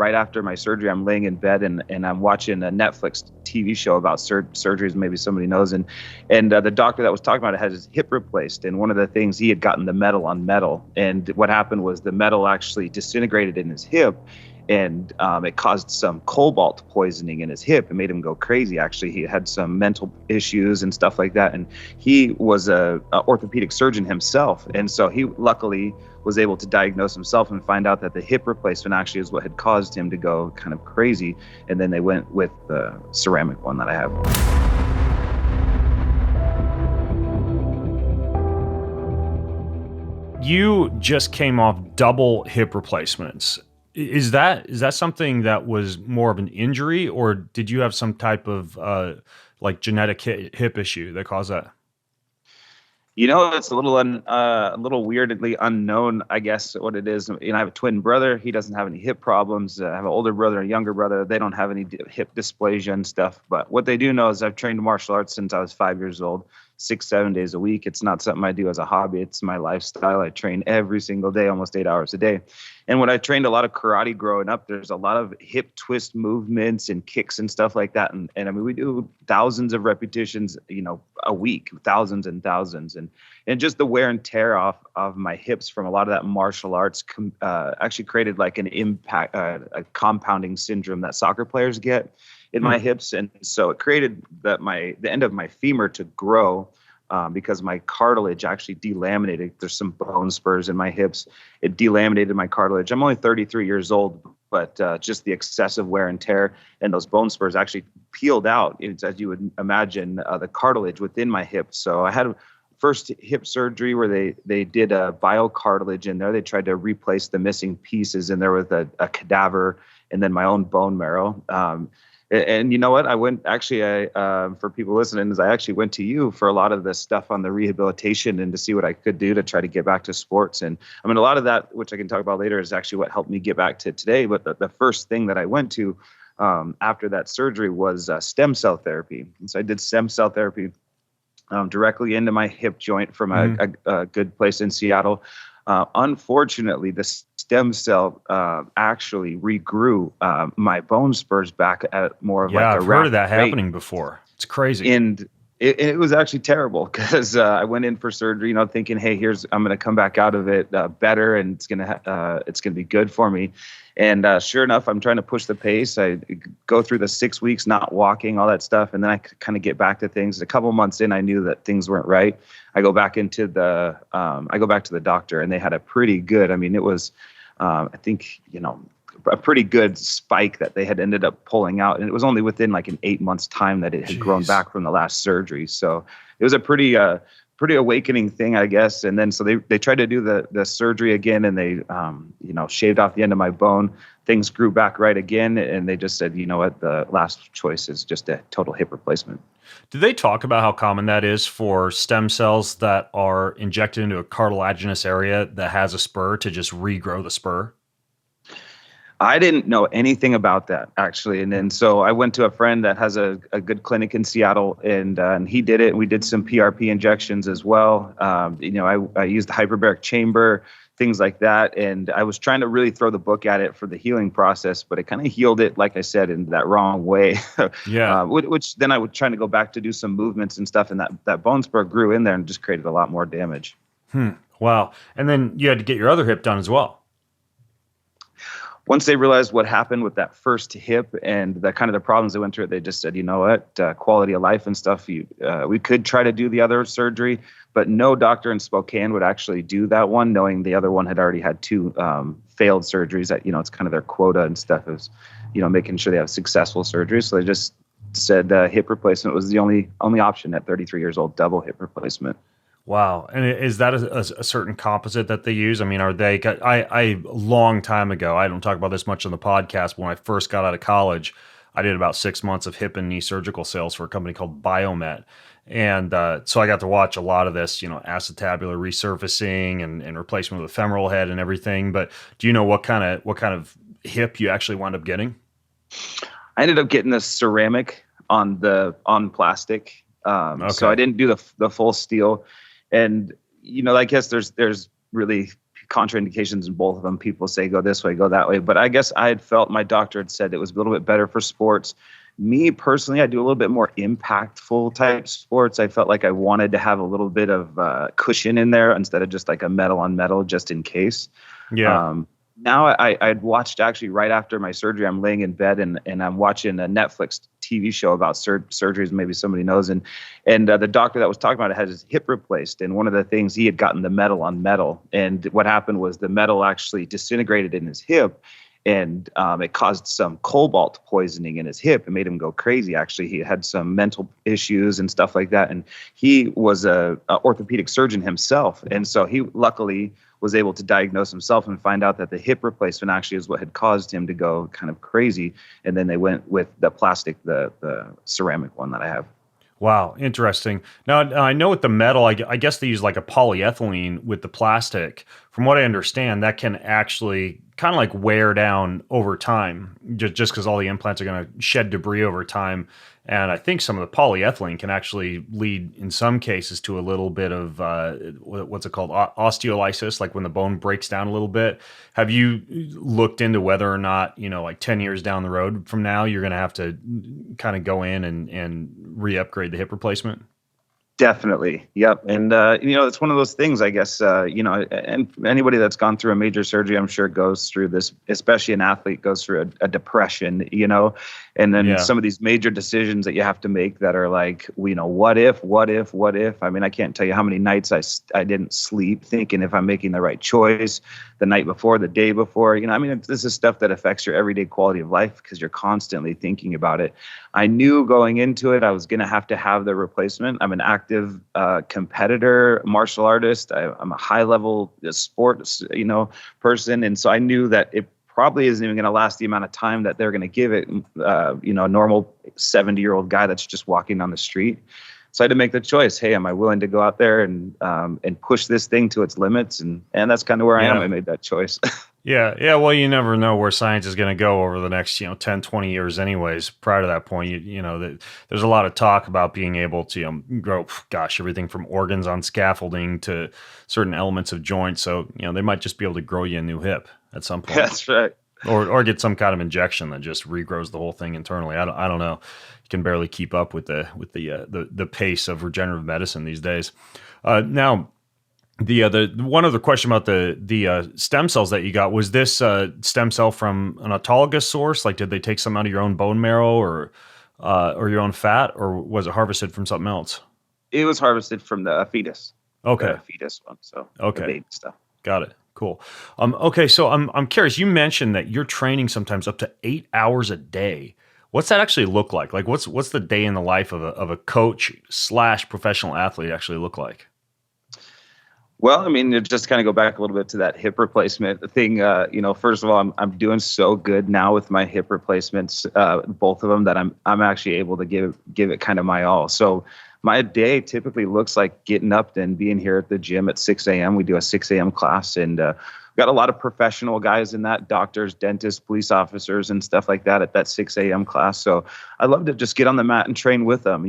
right after my surgery, I'm laying in bed and I'm watching a Netflix TV show about surgeries. Maybe somebody knows. And the doctor that was talking about it had his hip replaced. And one of the things, he had gotten the metal on metal. And what happened was the metal actually disintegrated in his hip. And it caused some cobalt poisoning in his hip. It made him go crazy. Actually, he had some mental issues and stuff like that. And he was a orthopedic surgeon himself. And so he luckily was able to diagnose himself and find out that the hip replacement actually is what had caused him to go kind of crazy. And then they went with the ceramic one that I have. You just came off double hip replacements. Is that something that was more of an injury, or did you have some type of like genetic hip issue that caused that? It's a little weirdly unknown, I guess, what it is. I have a twin brother. He doesn't have any hip problems. I have an older brother and a younger brother. They don't have any hip dysplasia and stuff. But what they do know is I've trained martial arts since I was 5 years old, 6-7 days a week. It's not something I do as a hobby. It's my lifestyle. I train every single day, almost 8 hours a day. And when I trained a lot of karate growing up, there's a lot of hip twist movements and kicks and stuff like that. And I mean, we do thousands of repetitions, a week, thousands and thousands. And just the wear and tear off of my hips from a lot of that martial arts actually created like an impact, a compounding syndrome that soccer players get in my hips. And so it created the end of my femur to grow because my cartilage actually delaminated. There's some bone spurs in my hips. It delaminated my cartilage. I'm only 33 years old, but just the excessive wear and tear and those bone spurs actually peeled out, as you would imagine, the cartilage within my hip. So I had first hip surgery where they did a biocartilage in there. They tried to replace the missing pieces in there with a cadaver and then my own bone marrow. And you know what? I went for people listening, I actually went to you for a lot of the stuff on the rehabilitation and to see what I could do to try to get back to sports. And I mean, a lot of that, which I can talk about later, is actually what helped me get back to today. But the first thing that I went to after that surgery was stem cell therapy. And so I did stem cell therapy directly into my hip joint from a good place in Seattle. Unfortunately, the stem cell actually regrew my bone spurs back at more of like a I've heard of that rate. happening before. It's crazy. And it was actually terrible because I went in for surgery, thinking, hey, I'm going to come back out of it better and it's going to be good for me. And sure enough, I'm trying to push the pace. I go through the 6 weeks not walking, all that stuff, and then I kind of get back to things. A couple of months in, I knew that things weren't right. I go back to the doctor, and they had a pretty good. I mean, it was, I think, a pretty good spike that they had ended up pulling out, and it was only within like an 8 months time that it had grown back from the last surgery. So it was a pretty awakening thing, I guess. And then so they tried to do the surgery again, and they shaved off the end of my bone. Things grew back right again, and they just said, you know what, the last choice is just a total hip replacement. Do they talk about how common that is for stem cells that are injected into a cartilaginous area that has a spur to just regrow the spur? I didn't know anything about that, actually. And then so I went to a friend that has a good clinic in Seattle, and he did it. And we did some PRP injections as well. I used the hyperbaric chamber, things like that. And I was trying to really throw the book at it for the healing process, but it kind of healed it, like I said, in that wrong way. Yeah. Which then I was trying to go back to do some movements and stuff, and that bone spur grew in there and just created a lot more damage. Wow. And then you had to get your other hip done as well. Once they realized what happened with that first hip and the kind of the problems they went through, they just said, you know what, quality of life and stuff, we could try to do the other surgery, but no doctor in Spokane would actually do that one, knowing the other one had already had 2 failed surgeries. That, it's kind of their quota and stuff is, making sure they have successful surgeries. So they just said hip replacement was the only option at 33 years old, double hip replacement. Wow. And is that a certain composite that they use? I mean, are they, I long time ago, I don't talk about this much on the podcast, but when I first got out of college, I did about 6 months of hip and knee surgical sales for a company called Biomet. And so I got to watch a lot of this, acetabular resurfacing and replacement of the femoral head and everything. But do you know what kind of hip you actually wound up getting? I ended up getting the ceramic on plastic. Okay. So I didn't do the full steel. And, I guess there's really contraindications in both of them. People say go this way, go that way. But I guess I had felt my doctor had said it was a little bit better for sports. Me personally, I do a little bit more impactful type sports. I felt like I wanted to have a little bit of cushion in there instead of just like a metal on metal just in case. Yeah. Now I'd watched actually right after my surgery, I'm laying in bed and I'm watching a Netflix TV show about surgeries. Maybe somebody knows. And the doctor that was talking about it had his hip replaced. And one of the things, he had gotten the metal on metal. And what happened was the metal actually disintegrated in his hip. And it caused some cobalt poisoning in his hip. It made him go crazy. Actually, he had some mental issues and stuff like that. And he was a orthopedic surgeon himself. And so he luckily was able to diagnose himself and find out that the hip replacement actually is what had caused him to go kind of crazy. And then they went with the plastic, the ceramic one that I have. Wow, interesting. Now, I know with the metal, I guess they use like a polyethylene with the plastic. From what I understand, that can actually kind of like wear down over time, just because all the implants are going to shed debris over time. And I think some of the polyethylene can actually lead, in some cases, to a little bit of what's it called, osteolysis, like when the bone breaks down a little bit. Have you looked into whether or not, like 10 years down the road from now, you're going to have to kind of go in and re-upgrade the hip replacement? Definitely. Yep. And, it's one of those things, I guess, and anybody that's gone through a major surgery, I'm sure goes through this, especially an athlete goes through a depression, and then some of these major decisions that you have to make that are like, what if? I mean, I can't tell you how many nights I didn't sleep thinking if I'm making the right choice the night before, the day before, this is stuff that affects your everyday quality of life because you're constantly thinking about it. I knew going into it, I was going to have the replacement. I'm an active competitor, martial artist. I'm a high level sports, person. And so I knew that it probably isn't even going to last the amount of time that they're going to give it, a normal 70-year-old guy that's just walking down the street. So I had to make the choice. Hey, am I willing to go out there and push this thing to its limits? And that's kind of where I am. I made that choice. Yeah. Well, you never know where science is going to go over the next, 10, 20 years anyways. Prior to that point, there's a lot of talk about being able to grow, everything from organs on scaffolding to certain elements of joints. So, they might just be able to grow you a new hip at some point. That's right. Or get some kind of injection that just regrows the whole thing internally. I don't know. You can barely keep up with the pace of regenerative medicine these days. Now, the one other question about the stem cells that you got, was this stem cell from an autologous source? Like, did they take some out of your own bone marrow or your own fat, or was it harvested from something else? It was harvested from the fetus. Okay, the fetus one. So okay, the baby stuff. Got it. Cool. Okay, so I'm curious. You mentioned that you're training sometimes up to 8 hours a day. What's that actually look like? Like, what's the day in the life of a coach / professional athlete actually look like? Well, it just kind of go back a little bit to that hip replacement thing. First of all, I'm doing so good now with my hip replacements, both of them, that I'm actually able to give it kind of my all. So my day typically looks like getting up and being here at the gym at 6 a.m. We do a 6 a.m. class, and we've got a lot of professional guys in that, doctors, dentists, police officers, and stuff like that at that 6 a.m. class. So I love to just get on the mat and train with them.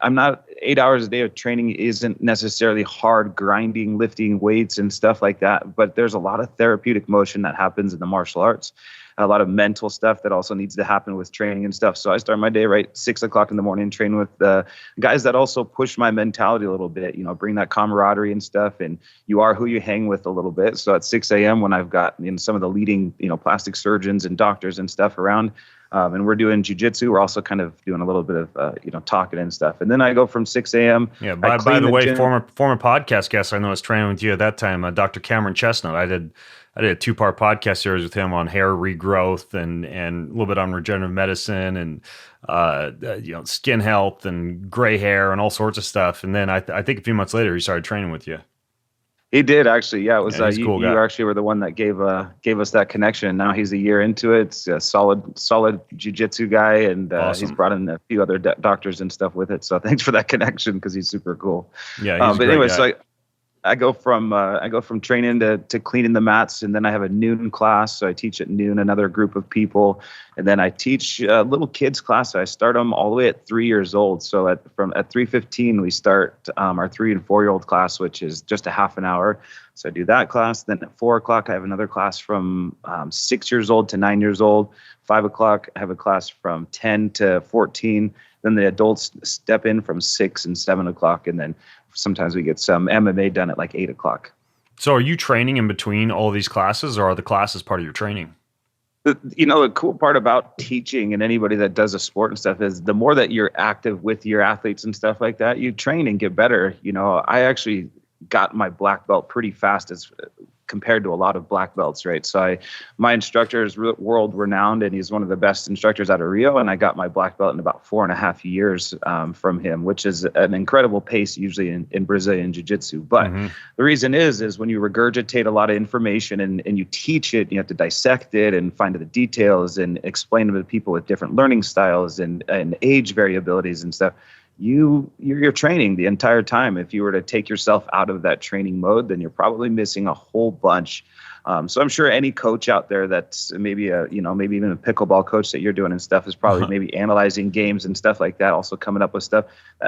I'm not 8 hours a day of training isn't necessarily hard grinding, lifting weights and stuff like that, but there's a lot of therapeutic motion that happens in the martial arts. A lot of mental stuff that also needs to happen with training and stuff. So I start my day right 6 o'clock in the morning, train with guys that also push my mentality a little bit, bring that camaraderie and stuff. And you are who you hang with a little bit. So at 6 a.m. when I've got some of the leading, plastic surgeons and doctors and stuff around, and we're doing jiu-jitsu, we're also kind of doing a little bit of, talking and stuff. And then I go from 6 a.m. Yeah. By the way, former podcast guest I know was training with you at that time, Dr. Cameron Chestnut. I did a 2-part podcast series with him on hair regrowth and a little bit on regenerative medicine and skin health and gray hair and all sorts of stuff. And then I think a few months later he started training with you. He did, actually. Yeah, it was he's a cool guy. You actually were the one that gave us that connection. And now he's a year into it. It's a solid jiu-jitsu guy, and awesome. He's brought in a few other doctors and stuff with it. So thanks for that connection, because he's super cool. Yeah, but anyway, so I go from training to cleaning the mats, and then I have a noon class. So I teach at noon another group of people, and then I teach a little kids class. So I start them all the way at 3 years old. So at 3:15 we start our 3 and 4 year old class, which is just a half an hour. So I do that class. Then at 4 o'clock, I have another class from 6 years old to 9 years old. 5 o'clock, I have a class from 10 to 14. Then the adults step in from 6 and 7 o'clock. And then sometimes we get some MMA done at like 8 o'clock. So are you training in between all of these classes, or are the classes part of your training? The cool part about teaching and anybody that does a sport and stuff is the more that you're active with your athletes and stuff like that, you train and get better. I actually got my black belt pretty fast as compared to a lot of black belts, right? So my instructor is world renowned, and he's one of the best instructors out of Rio. And I got my black belt in about 4.5 years from him, which is an incredible pace usually in Brazilian Jiu-Jitsu. But the reason is when you regurgitate a lot of information and you teach it, you have to dissect it and find the details and explain to people with different learning styles and age variabilities and stuff. You're training the entire time. If you were to take yourself out of that training mode, then you're probably missing a whole bunch. So I'm sure any coach out there that's maybe maybe even a pickleball coach that you're doing and stuff is probably maybe analyzing games and stuff like that, also coming up with stuff.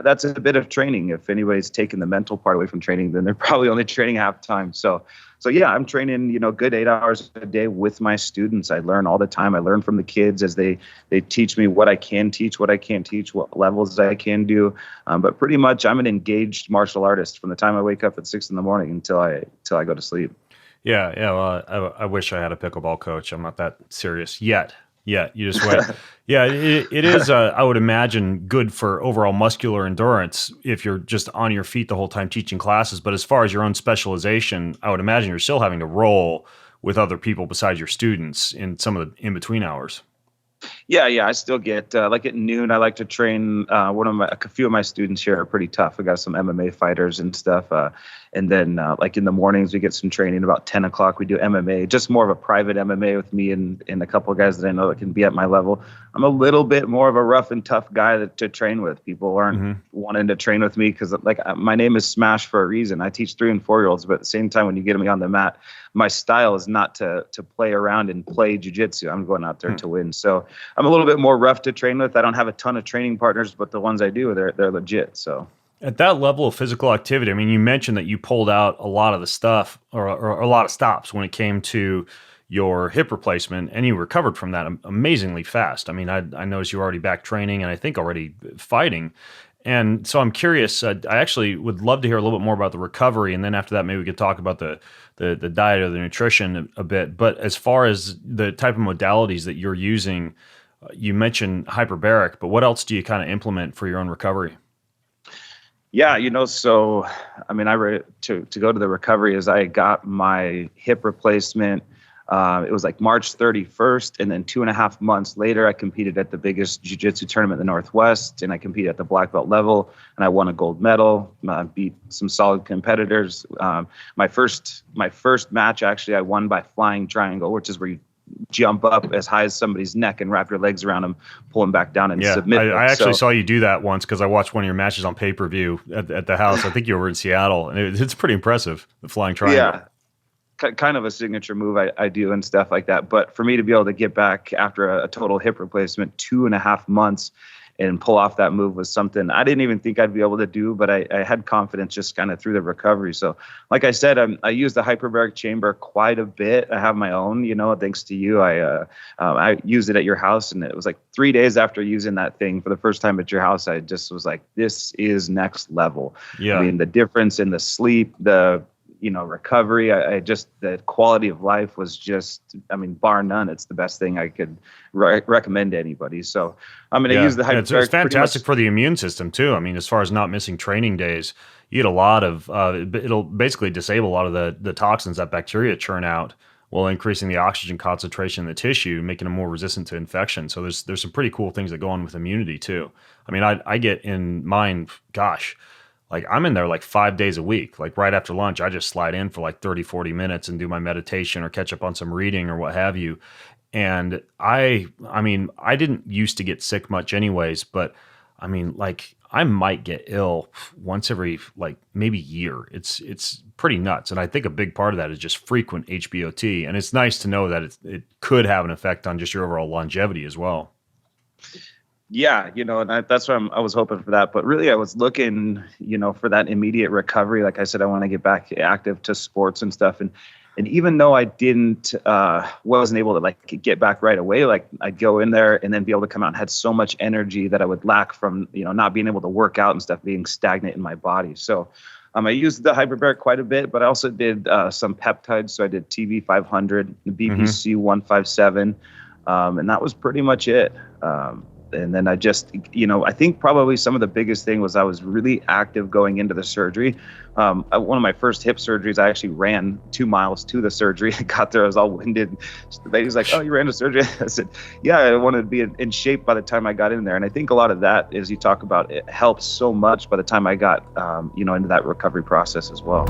That's a bit of training. If anybody's taking the mental part away from training, then they're probably only training half the time. So yeah, I'm training, good 8 hours a day with my students. I learn all the time. I learn from the kids as they teach me what I can teach, what I can't teach, what levels I can do. But pretty much I'm an engaged martial artist from the time I wake up at 6 a.m. until I go to sleep. Yeah. Well, I wish I had a pickleball coach. I'm not that serious yet. Yeah, you just went. Yeah, it is. I would imagine good for overall muscular endurance if you're just on your feet the whole time teaching classes. But as far as your own specialization, I would imagine you're still having to roll with other people besides your students in some of the in between hours. Yeah. I still get like at noon. I like to train. A few of my students here are pretty tough. I got some MMA fighters and stuff. And then like in the mornings, we get some training. About 10 o'clock, we do MMA, just more of a private MMA with me and a couple of guys that I know that can be at my level. I'm a little bit more of a rough and tough guy to train with. People aren't wanting to train with me because like my name is Smash for a reason. I teach 3 and 4 year olds, but at the same time, when you get me on the mat, my style is not to play around and play jiu-jitsu. I'm going out there to win. So I'm a little bit more rough to train with. I don't have a ton of training partners, but the ones I do, they're legit. So. At that level of physical activity, I mean, you mentioned that you pulled out a lot of the stuff or a lot of stops when it came to your hip replacement, and you recovered from that amazingly fast. I mean, I noticed you were already back training and I think already fighting. And so I'm curious, I actually would love to hear a little bit more about the recovery. And then after that, maybe we could talk about the diet or the nutrition a bit. But as far as the type of modalities that you're using, you mentioned hyperbaric, but what else do you kind of implement for your own recovery? Yeah, so I mean, to go to the recovery is I got my hip replacement. It was like March 31st, and then 2.5 months later, I competed at the biggest jiu-jitsu tournament in the Northwest, and I competed at the black belt level, and I won a gold medal. Beat some solid competitors. My first match, actually, I won by flying triangle, which is where you jump up as high as somebody's neck and wrap your legs around them, pull them back down and submit. I actually saw you do that once because I watched one of your matches on pay-per-view at the house. I think you were in Seattle, and it's pretty impressive, the flying triangle. Yeah, kind of a signature move I do and stuff like that. But for me to be able to get back after a total hip replacement, 2.5 months, and pull off that move was something I didn't even think I'd be able to do, but I had confidence just kind of through the recovery. So like I said, I use the hyperbaric chamber quite a bit. I have my own, thanks to you. I used it at your house, and it was like 3 days after using that thing for the first time at your house, I just was like, this is next level. Yeah. I mean, the difference in the sleep, the recovery, the quality of life was just, bar none. It's the best thing I could recommend to anybody. So I'm going to use the hyperbaric. It's fantastic for the immune system too. I mean, as far as not missing training days, you get a lot of, it'll basically disable a lot of the toxins that bacteria churn out while increasing the oxygen concentration in the tissue, making them more resistant to infection. So there's some pretty cool things that go on with immunity too. I mean, I get in mine, like I'm in there like 5 days a week. Like right after lunch, I just slide in for like 30, 40 minutes and do my meditation or catch up on some reading or what have you. And I didn't used to get sick much anyways, but I mean, like I might get ill once every like maybe year. It's pretty nuts. And I think a big part of that is just frequent HBOT. And it's nice to know that it could have an effect on just your overall longevity as well. Yeah, and that's why I was hoping for that. But really, I was looking, for that immediate recovery. Like I said, I want to get back active to sports and stuff. And even though I didn't, wasn't able to like get back right away, like I'd go in there and then be able to come out and had so much energy that I would lack from, not being able to work out and stuff, being stagnant in my body. So I used the hyperbaric quite a bit, but I also did some peptides. So I did TV 500, BBC 157, and that was pretty much it. And then I just, I think probably some of the biggest thing was I was really active going into the surgery. One of my first hip surgeries, I actually ran 2 miles to the surgery. I got there, I was all winded. The lady's like, "Oh, you ran to surgery?" I said, "Yeah, I wanted to be in shape by the time I got in there." And I think a lot of that, as you talk about, it helped so much by the time I got, into that recovery process as well.